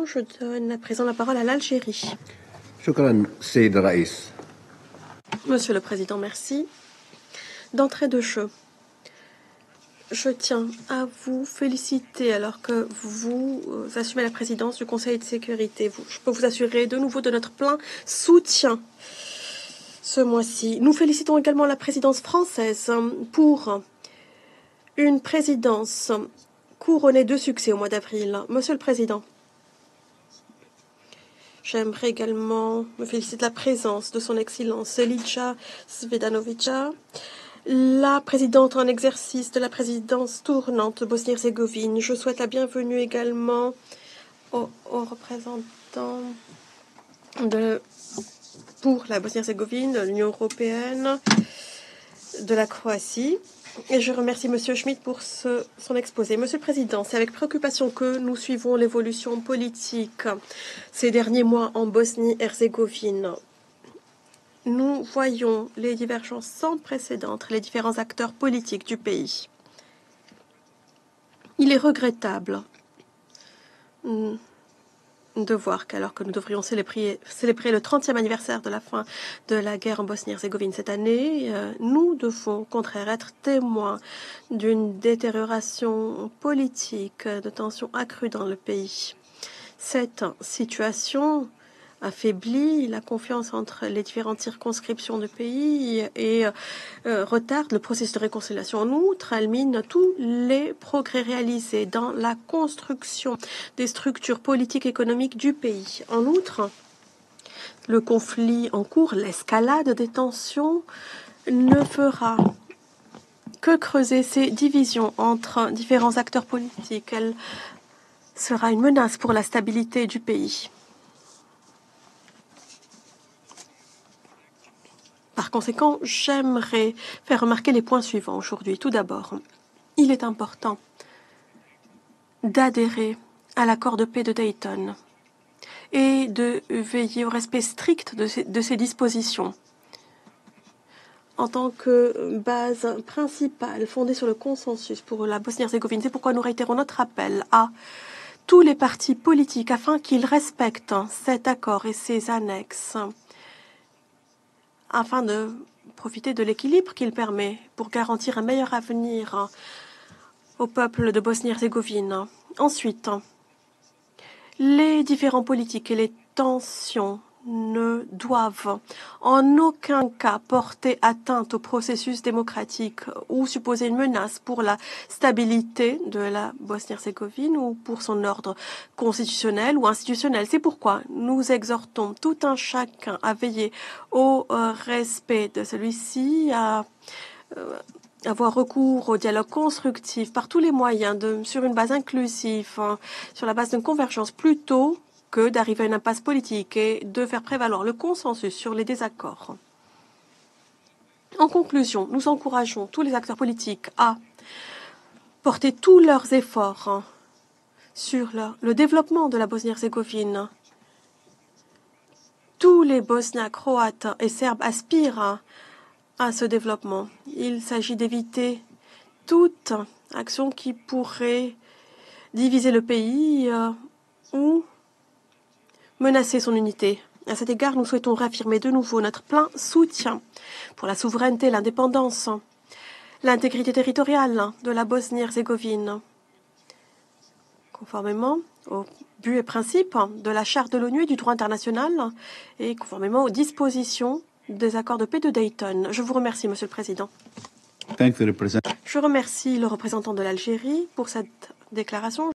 Je donne à présent la parole à l'Algérie. شكرا سيد الرئيس. Monsieur le Président, merci. D'entrée de jeu, je tiens à vous féliciter alors que vous assumez la présidence du Conseil de sécurité. Je peux vous assurer de nouveau de notre plein soutien ce mois-ci. Nous félicitons également la présidence française pour une présidence couronnée de succès au mois d'avril. Monsieur le Président, j'aimerais également me féliciter de la présence de son Excellence Elija Svedanovića, la présidente en exercice de la présidence tournante Bosnie-Herzégovine. Je souhaite la bienvenue également aux représentants pour la Bosnie-Herzégovine, de l'Union européenne, de la Croatie. Et je remercie M. Schmidt pour son exposé. Monsieur le Président, c'est avec préoccupation que nous suivons l'évolution politique ces derniers mois en Bosnie-Herzégovine. Nous voyons les divergences sans précédent entre les différents acteurs politiques du pays. Il est regrettable de voir qu'alors que nous devrions célébrer le 30e anniversaire de la fin de la guerre en Bosnie-Herzégovine cette année, nous devons au contraire être témoins d'une détérioration politique, de tensions accrues dans le pays. Cette situation affaiblit la confiance entre les différentes circonscriptions du pays et retarde le processus de réconciliation. En outre, elle mine tous les progrès réalisés dans la construction des structures politiques et économiques du pays. En outre, le conflit en cours, l'escalade des tensions, ne fera que creuser ces divisions entre différents acteurs politiques. Elle sera une menace pour la stabilité du pays. Par conséquent, j'aimerais faire remarquer les points suivants aujourd'hui. Tout d'abord, il est important d'adhérer à l'accord de paix de Dayton et de veiller au respect strict de ces dispositions. En tant que base principale fondée sur le consensus pour la Bosnie-Herzégovine, c'est pourquoi nous réitérons notre appel à tous les partis politiques afin qu'ils respectent cet accord et ses annexes, afin de profiter de l'équilibre qu'il permet pour garantir un meilleur avenir au peuple de Bosnie-Herzégovine. Ensuite, les différents politiques et les tensions ne doivent en aucun cas porter atteinte au processus démocratique ou supposer une menace pour la stabilité de la Bosnie-Herzégovine ou pour son ordre constitutionnel ou institutionnel. C'est pourquoi nous exhortons tout un chacun à veiller au respect de celui-ci, à avoir recours au dialogue constructif par tous les moyens, sur une base inclusive, sur la base d'une convergence, plutôt que d'arriver à une impasse politique et de faire prévaloir le consensus sur les désaccords. En conclusion, nous encourageons tous les acteurs politiques à porter tous leurs efforts sur le développement de la Bosnie-Herzégovine. Tous les Bosniaques, Croates et Serbes aspirent à ce développement. Il s'agit d'éviter toute action qui pourrait diviser le pays ou menacer son unité. À cet égard, nous souhaitons réaffirmer de nouveau notre plein soutien pour la souveraineté, l'indépendance, l'intégrité territoriale de la Bosnie-Herzégovine, conformément aux buts et principes de la Charte de l'ONU et du droit international et conformément aux dispositions des accords de paix de Dayton. Je vous remercie, Monsieur le Président. Je remercie le représentant de l'Algérie pour cette déclaration.